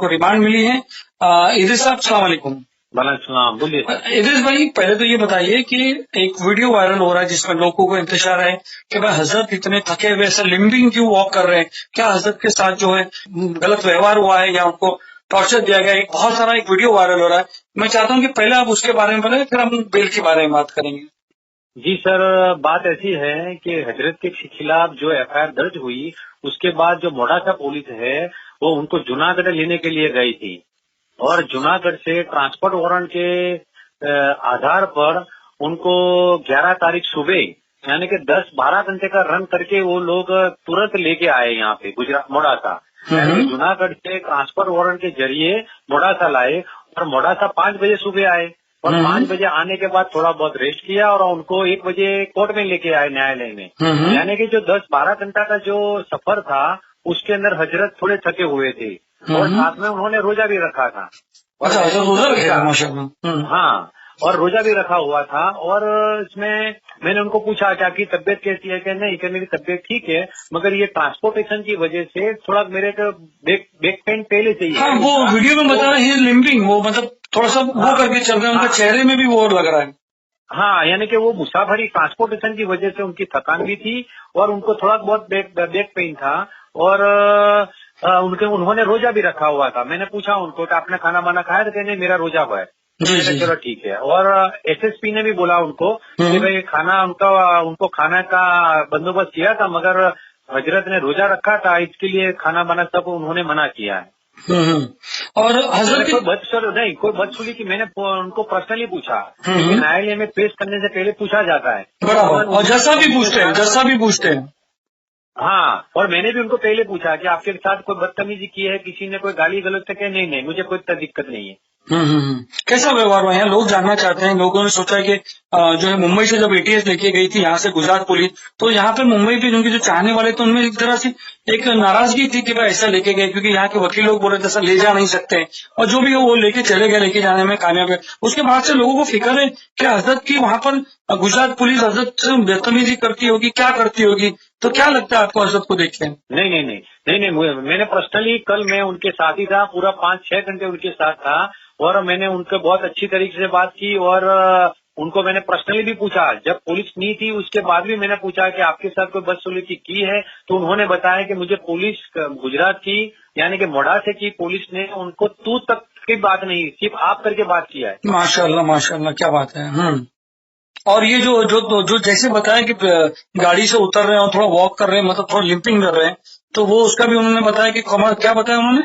उनको रिमांड मिली है। इदरीस साहब सलाम वालेकुम। वालेकुम, बोलिए सर। इदरीस भाई, पहले तो ये बताइए कि एक वीडियो वायरल हो रहा है जिसमें लोगों को इंतजार है कि भाई हजरत इतने थके हुए ऐसे लिम्बिंग क्यों वॉक कर रहे हैं, क्या हजरत के साथ जो है गलत व्यवहार हुआ है या उनको टॉर्चर दिया गया है। बहुत सारा एक वीडियो वायरल हो रहा है। मैं चाहता हूँ कि पहले आप उसके बारे में बताएं, फिर हम बेल के बारे में बात करेंगे। जी सर, बात ऐसी है कि हजरत के खिलाफ जो एफआईआर दर्ज हुई, उसके बाद जो मोडासा पुलिस है वो उनको जूनागढ़ लेने के लिए गई थी और जूनागढ़ से ट्रांसपोर्ट वारंट के आधार पर उनको 11 तारीख सुबह यानी कि 10-12 घंटे का रन करके वो लोग तुरंत लेके आए यहाँ पे गुजरात मोडासा। यानी कि जूनागढ़ से ट्रांसपोर्ट वारंट के जरिए मोडासा लाए और मोडासा 5 बजे सुबह आए और 5 बजे आने के बाद थोड़ा बहुत रेस्ट किया और उनको 1 बजे कोर्ट में लेके आए न्यायालय में। यानी कि जो 10-12 घंटा का जो सफर था उसके अंदर हजरत थोड़े थके हुए थे और साथ में उन्होंने रोजा भी रखा था। अच्छा, रोजा रखा माशाल्लाह। हाँ, और रोजा भी रखा हुआ था। और इसमें मैंने उनको पूछा कि आपकी तबीयत कैसी है, कि नहीं कि मेरी तबीयत ठीक है, मगर ये ट्रांसपोर्टेशन की वजह से थोड़ा मेरे को बैक पेन पहले से ही है। हाँ, वो वीडियो में बता रहे हैं लिम्बिंग, वो मतलब थोड़ा सा वो करके चल रहे हैं, उनके चेहरे में भी वो लग रहा है। हाँ, यानी कि वो मुसाफरी ट्रांसपोर्टेशन की वजह से उनकी थकान भी थी और उनको थोड़ा बहुत बैक पेन था और उन्होंने रोजा भी रखा हुआ था। मैंने पूछा उनको कि आपने खाना वाना खाया, तो कहने मेरा रोजा हुआ है। चलो ठीक है। और एसएसपी ने भी बोला उनको कि भाई खाना उनको खाना का बंदोबस्त किया था, मगर हजरत ने रोजा रखा था, इसके लिए खाना वाना सब उन्होंने मना किया है। और हजरत कोई बदसलूकी की मैंने उनको पर्सनली पूछा, क्योंकि न्यायालय में पेश करने से पहले पूछा जाता है। बराबर, और जैसा भी पूछते हैं। हाँ, और मैंने भी उनको पहले पूछा कि आपके साथ कोई बदतमीजी की है, किसी ने कोई गाली गलौज से, कहे नहीं मुझे कोई दिक्कत नहीं है। कैसा व्यवहार हुआ है? लोग जानना चाहते हैं। लोगों ने सोचा कि जो है मुंबई से जब एटीएस लेके गई थी यहाँ से गुजरात पुलिस, तो यहाँ पे मुंबई पे उनके जो चाहने वाले थे उनमें एक तरह से एक नाराजगी थी कि भाई ऐसा लेके गए, क्योंकि यहाँ के वकील लोग बोले ऐसा ले जा नहीं सकते, और जो भी हो वो लेके चले गए, लेके जाने में कामयाब है। उसके बाद से लोगों को फिक्र है कि हजरत की वहां पर गुजरात पुलिस हजरत से बदतमीजी करती होगी, क्या करती होगी। तो क्या लगता है आपको हजरत को देख के? नहीं, मैंने पर्सनली कल मैं उनके साथ ही था, पूरा 5-6 घंटे उनके साथ था और मैंने उनके बहुत अच्छी तरीके से बात की और उनको मैंने पर्सनली भी पूछा। जब पुलिस नहीं थी उसके बाद भी मैंने पूछा कि आपके साथ कोई बदसलूकी की है, तो उन्होंने बताया कि मुझे पुलिस गुजरात की यानी कि मोडासे की पुलिस ने उनको तू तक की बात नहीं, सिर्फ आप करके बात किया है। माशाल्लाह, क्या बात है। और ये जो जैसे बताया कि गाड़ी से उतर रहे हैं और थोड़ा वॉक कर रहे हैं, मतलब थोड़ा लिंपिंग कर रहे हैं, तो वो उसका भी उन्होंने बताया कि क्या बताया उन्होंने?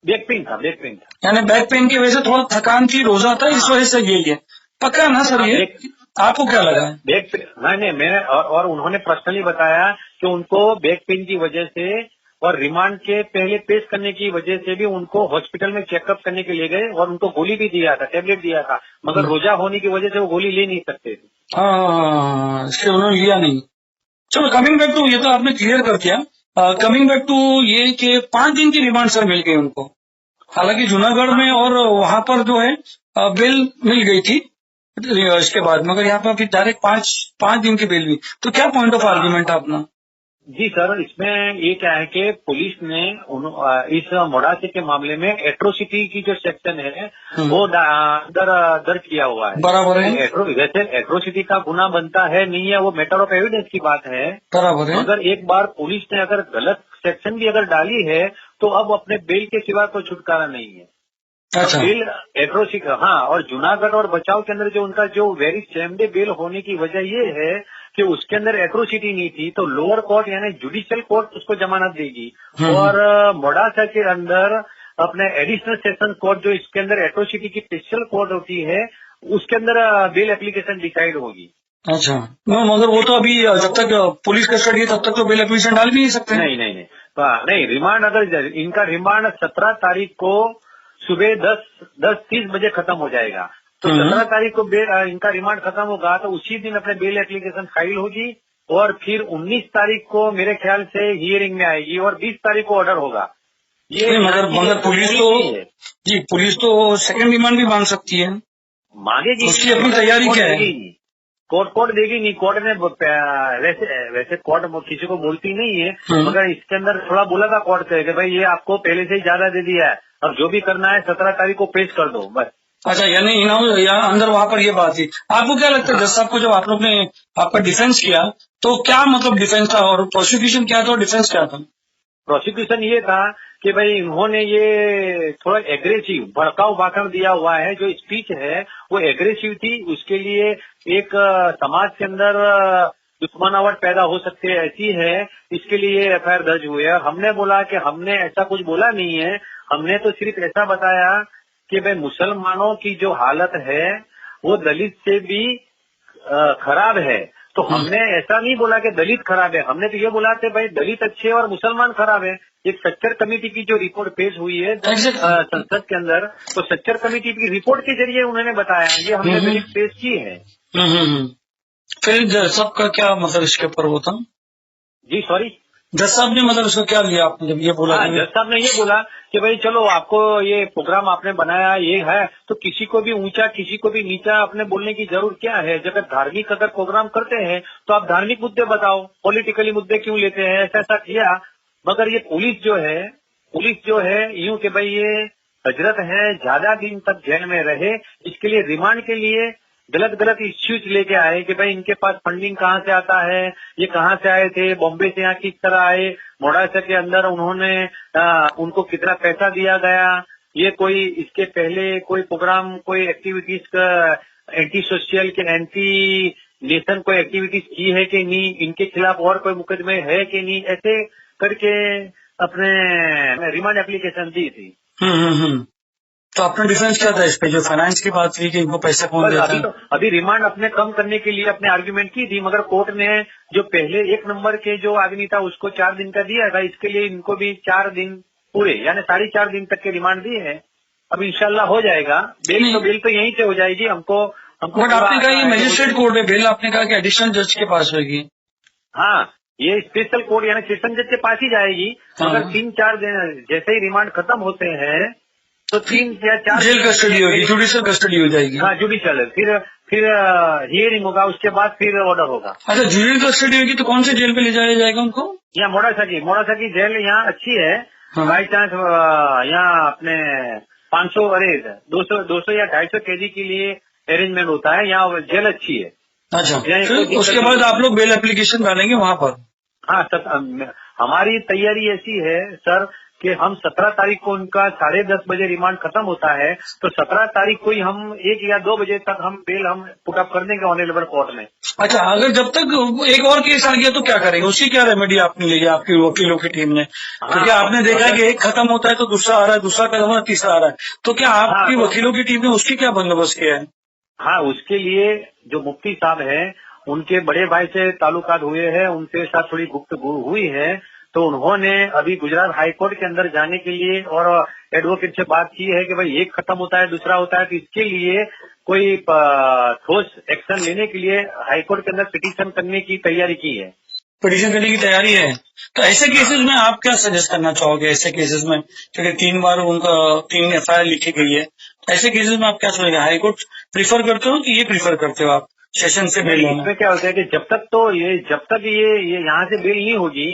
बैक पेन था। यानी बैक पेन की वजह से थोड़ा थकान थी, रोजा था, इस वजह से यही है। पक्का ना सर ये? आपको क्या लगा? बैक पेन नहीं, मैंने और उन्होंने पर्सनली बताया कि उनको बैक पेन की वजह से और रिमांड के पहले पेश करने की वजह से भी उनको हॉस्पिटल में चेकअप करने के लिए गए और उनको गोली भी दिया था, टेबलेट दिया था, मगर रोजा होने की वजह से वो गोली ले नहीं सकते थे। हाँ, इसलिए उन्होंने लिया नहीं। चलो, कमिंग बैक टू, ये तो आपने क्लियर कर दिया। कमिंग बैक टू ये कि 5 दिन की रिमांड सर मिल गई उनको, हालांकि जूनागढ़ में, और वहां पर जो है बेल मिल गई थी इसके बाद, मगर यहाँ पर अभी डायरेक्ट 5 दिन की बेल हुई। तो क्या पॉइंट ऑफ आर्ग्यूमेंट है अपना? जी सर, इसमें ये क्या है कि पुलिस ने इस मोडासे के मामले में एट्रोसिटी की जो सेक्शन है वो दर्ज किया हुआ है। बराबर है। वैसे एट्रोसिटी का गुना बनता है नहीं है, वो मैटर ऑफ एविडेंस की बात है। बराबर है। मगर एक बार पुलिस ने अगर गलत सेक्शन भी अगर डाली है तो अब अपने बेल के सिवा कोई छुटकारा नहीं है। अच्छा। बेल एट्रोसिटी, हाँ, और जूनागढ़ और बचाव के अंदर जो उनका जो वेरी सेम डे बेल होने की वजह ये है कि उसके अंदर एट्रोसिटी नहीं थी, तो लोअर कोर्ट यानी जुडिशियल कोर्ट उसको जमानत देगी और मोडासा के अंदर अपने एडिशनल सेशन कोर्ट जो इसके अंदर एट्रोसिटी की स्पेशल कोर्ट होती है उसके अंदर बेल एप्लीकेशन डिसाइड होगी। अच्छा, मगर वो तो अभी जब तक पुलिस कस्टडी है तब तक तो बेल एप्लीकेशन डाल भी नहीं सकते। नहीं, रिमांड अगर इनका रिमांड 17 तारीख को सुबह 10:30 बजे खत्म हो जाएगा, तो 17 तारीख को इनका रिमांड खत्म होगा तो उसी दिन अपने बेल एप्लीकेशन फाइल होगी और फिर 19 तारीख को मेरे ख्याल से हियरिंग में आएगी और 20 तारीख को ऑर्डर होगा। ये मगर पुलिस तो सेकंड रिमांड भी मांग सकती है, मांगेगी। उसकी अपनी तैयारी क्या है? कोर्ट देगी नहीं। कोर्ट ने वैसे कोर्ट किसी को बोलती नहीं है, मगर इसके अंदर थोड़ा बोला था कोर्ट से कि भाई ये आपको पहले से ही ज्यादा दे दिया है, अब जो भी करना है 17 तारीख को पेश कर दो बस। अच्छा, यानी यहाँ अंदर वहां पर ये बात थी। आपको क्या लगता है जज साहब को जब आप लोग ने आपका डिफेंस किया तो क्या मतलब डिफेंस था और प्रोसिक्यूशन क्या था और डिफेंस क्या था? प्रोसिक्यूशन ये था कि भाई इन्होंने ये थोड़ा एग्रेसिव भड़काऊ भाषण दिया हुआ है, जो स्पीच है वो एग्रेसिव थी, उसके लिए एक समाज के अंदर दुश्मनावट पैदा हो सकती है ऐसी है, इसके लिए एफआईआर दर्ज हुई है। हमने बोला कि हमने ऐसा कुछ बोला नहीं है, हमने तो सिर्फ ऐसा बताया कि भाई मुसलमानों की जो हालत है वो दलित से भी खराब है। तो हमने ऐसा नहीं बोला कि दलित खराब है, हमने तो ये बोला कि भाई दलित अच्छे और मुसलमान खराब है। एक सच्चर कमेटी की जो रिपोर्ट पेश हुई है संसद के अंदर, तो सच्चर कमेटी की रिपोर्ट के जरिए उन्होंने बताया, ये हमने दलित पेश की है। फिर जज साहब का क्या मतलब इसके ऊपर वो था? जी सॉरी, जज साहब ने मतलब इसको क्या लिया आपने जब ये बोला? जज साहब ने ये बोला कि भाई चलो आपको ये प्रोग्राम आपने बनाया ये है, तो किसी को भी ऊंचा किसी को भी नीचा अपने बोलने की जरूरत क्या है। जब धार्मिक अगर प्रोग्राम करते हैं तो आप धार्मिक मुद्दे बताओ, पॉलिटिकली मुद्दे क्यों लेते हैं, ऐसा किया। मगर ये पुलिस जो है यूं कि भाई ये हजरत है ज्यादा दिन तक जेल में रहे, इसके लिए रिमांड के लिए गलत इश्यूज लेके आए कि भाई इनके पास फंडिंग कहाँ से आता है, ये कहाँ से आए थे, बॉम्बे से यहाँ किस तरह आए, मोड़ासा के अंदर उन्होंने उनको कितना पैसा दिया गया, ये कोई इसके पहले कोई प्रोग्राम कोई एक्टिविटीज का एंटी सोशल के एंटी नेशन कोई एक्टिविटीज की है कि नहीं, इनके खिलाफ और कोई मुकदमे है कि नहीं, ऐसे करके अपने रिमांड एप्लीकेशन दी थी। तो अपना डिफेंस क्या था इस पे, जो फाइनेंस की बात थी कि इनको पैसा कौन देता है? अभी रिमांड अपने कम करने के लिए अपने आर्ग्यूमेंट की थी, मगर कोर्ट ने जो पहले 1 नंबर के जो आदमी था उसको 4 दिन का दिया था, इसके लिए इनको भी 4 दिन पूरे यानी 4.5 दिन तक के रिमांड दिए हैं। अब इंशाल्लाह हो जाएगा बेल तो यहीं से हो जाएगी। हमको बट आपने कहा ये मजिस्ट्रेट कोर्ट है, बेल आपने कहा कि एडिशनल जज के पास होगी। हाँ, ये स्पेशल कोर्ट यानी सेशन जज के पास ही जाएगी। अगर 3-4 दिन जैसे ही रिमांड खत्म होते हैं तो 3 या 4 जेल कस्टडी होगी, जुडिशियल कस्टडी हो जाएगी। हाँ, जुडिशियल फिर हियरिंग होगा, उसके बाद फिर ऑर्डर होगा। अच्छा, जुडिशियल कस्टडी होगी तो कौन से जेल पे ले जाया जाएगा उनको? यहाँ मोड़ासा की जेल यहाँ अच्छी है। बाई चांस यहाँ अपने 500 200 या 250 केजी के लिए अरेंजमेंट होता है, यहाँ जेल अच्छी है। अच्छा, फिर उसके बाद आप लोग बेल एप्लीकेशन डालेंगे वहाँ पर? हाँ, हमारी तैयारी ऐसी है सर कि हम 17 तारीख को उनका 10:30 बजे रिमांड खत्म होता है, तो 17 तारीख को ही हम 1 या 2 बजे तक हम बेल हम पुट अप कर देंगे ऑनरेबल कोर्ट में। अच्छा, अगर जब तक एक और केस आ गया तो क्या करेंगे, उसकी क्या रेमेडी आपने ली है आपकी वकीलों की टीम ने? क्योंकि आपने देखा कि एक खत्म होता है तो दूसरा आ रहा है, दूसरा खत्म होता है तीसरा आ रहा है, तो क्या आपकी वकीलों की टीम ने उसकी क्या बंदोबस्त किया है? हाँ, उसके लिए जो मुफ्ती साहब हैं उनके बड़े भाई से ताल्लुकात हुए हैं, उनके साथ थोड़ी गुफ्तगू हुई है, तो उन्होंने अभी गुजरात हाई कोर्ट के अंदर जाने के लिए और एडवोकेट से बात की है कि भाई एक खत्म होता है दूसरा होता है, तो इसके लिए कोई ठोस एक्शन लेने के लिए हाई कोर्ट के अंदर पिटीशन करने की तैयारी की है। पिटीशन करने की तैयारी है। तो ऐसे केसेस में आप क्या सजेस्ट करना चाहोगे? ऐसे केसेस में क्योंकि 3 बार उनका 3 एफआईआर लिखी गई है, ऐसे केसेस में आप क्या सोचेंगे? हाई कोर्ट प्रीफर करते हो कि ये प्रीफर करते हो आप सेशन से बेल लेना? इसमें क्या होता है कि जब तक ये यहाँ से बेल नहीं होगी,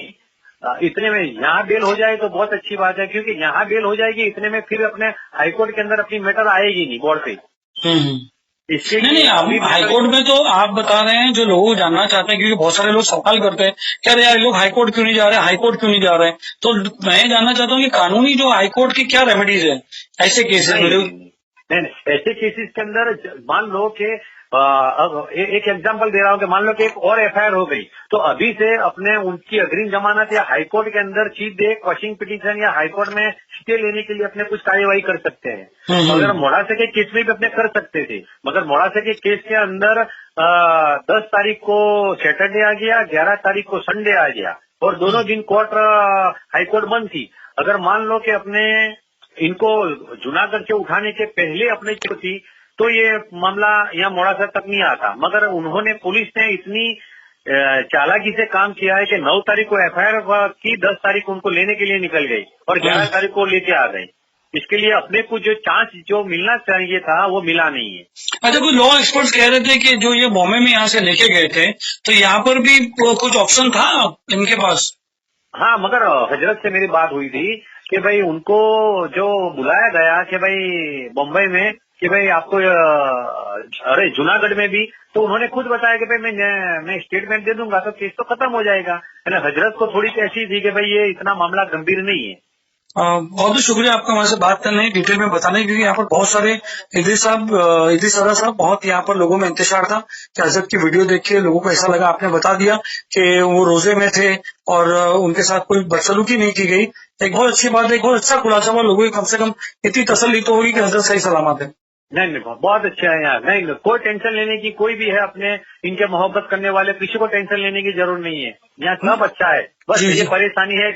इतने में यहाँ बेल हो जाए तो बहुत अच्छी बात है, क्योंकि यहाँ बेल हो जाएगी इतने में फिर अपने हाईकोर्ट के अंदर अपनी मैटर आएगी नहीं बोर्ड पे। नहीं, आप हाईकोर्ट में तो आप बता रहे हैं जो लोग जानना चाहते हैं, क्योंकि बहुत सारे लोग सवाल करते हैं क्या यार लोग हाईकोर्ट क्यों नहीं जा रहे हैं, हाईकोर्ट क्यों नहीं जा रहे हैं, तो मैं जानना चाहता हूँ कि कानूनी जो हाईकोर्ट की क्या रेमेडीज है ऐसे केसेस में? ऐसे केसेस के अंदर मान लो कि एक एग्जांपल दे रहा हूँ कि मान लो कि एक और एफआईआर हो गई, तो अभी से अपने उनकी अग्रिम जमानत या हाईकोर्ट के अंदर सीधे क्वॉशिंग पिटीशन या हाईकोर्ट में स्टे लेने के लिए अपने कुछ कार्यवाही कर सकते हैं। मगर मोड़ासा के केस में भी अपने कर सकते थे, मगर मोड़ासा के केस के अंदर 10 तारीख को सैटरडे आ गया, 11 तारीख को संडे आ गया और दोनों दिन कोर्ट हाईकोर्ट बंद थी। अगर मान लो कि अपने इनको जूनागढ़ से उठाने के पहले अपने थी तो ये मामला यहाँ मोड़ासा तक नहीं आता, मगर उन्होंने पुलिस ने इतनी चालाकी से काम किया है कि 9 तारीख को एफआईआर की, 10 तारीख को उनको लेने के लिए निकल गई और 11 तारीख को लेके आ गई। इसके लिए अपने को जो चांस जो मिलना चाहिए था वो मिला नहीं है। अच्छा, कुछ लॉ एक्सपर्ट्स कह रहे थे कि जो ये बॉम्बे में यहाँ से लेके गए थे तो यहाँ पर भी कुछ ऑप्शन था इनके पास। हाँ, मगर हजरत से मेरी बात हुई थी कि भाई उनको जो बुलाया गया कि भाई बम्बई में कि भाई आपको अरे जूनागढ़ में भी, तो उन्होंने खुद बताया कि भाई मैं स्टेटमेंट दे दूंगा तो केस तो खत्म हो जाएगा। है ना, हजरत को थोड़ी सी ऐसी थी कि भाई ये इतना मामला गंभीर नहीं है। बहुत बहुत शुक्रिया आपका हमारे से बात करने, डिटेल में बताने, क्योंकि यहाँ पर बहुत सारे इदरीस सदा साहब बहुत यहाँ पर लोगों में इंतजार था कि हजरत की वीडियो देख के लोगों को ऐसा लगा, आपने बता दिया कि वो रोजे में थे और उनके साथ कोई बदसलूकी नहीं की गई। एक बहुत अच्छी बात है, एक बहुत अच्छा खुलासा हुआ, लोगों की कम से कम इतनी तसल्ली तो होगी कि हजरत सही सलामत है। नहीं, बहुत अच्छा है यार। नहीं, कोई टेंशन लेने की, कोई भी है अपने इनके मोहब्बत करने वाले, किसी को टेंशन लेने की जरूरत नहीं है। यहाँ सब अच्छा है, बस जी, ये जी। परेशानी है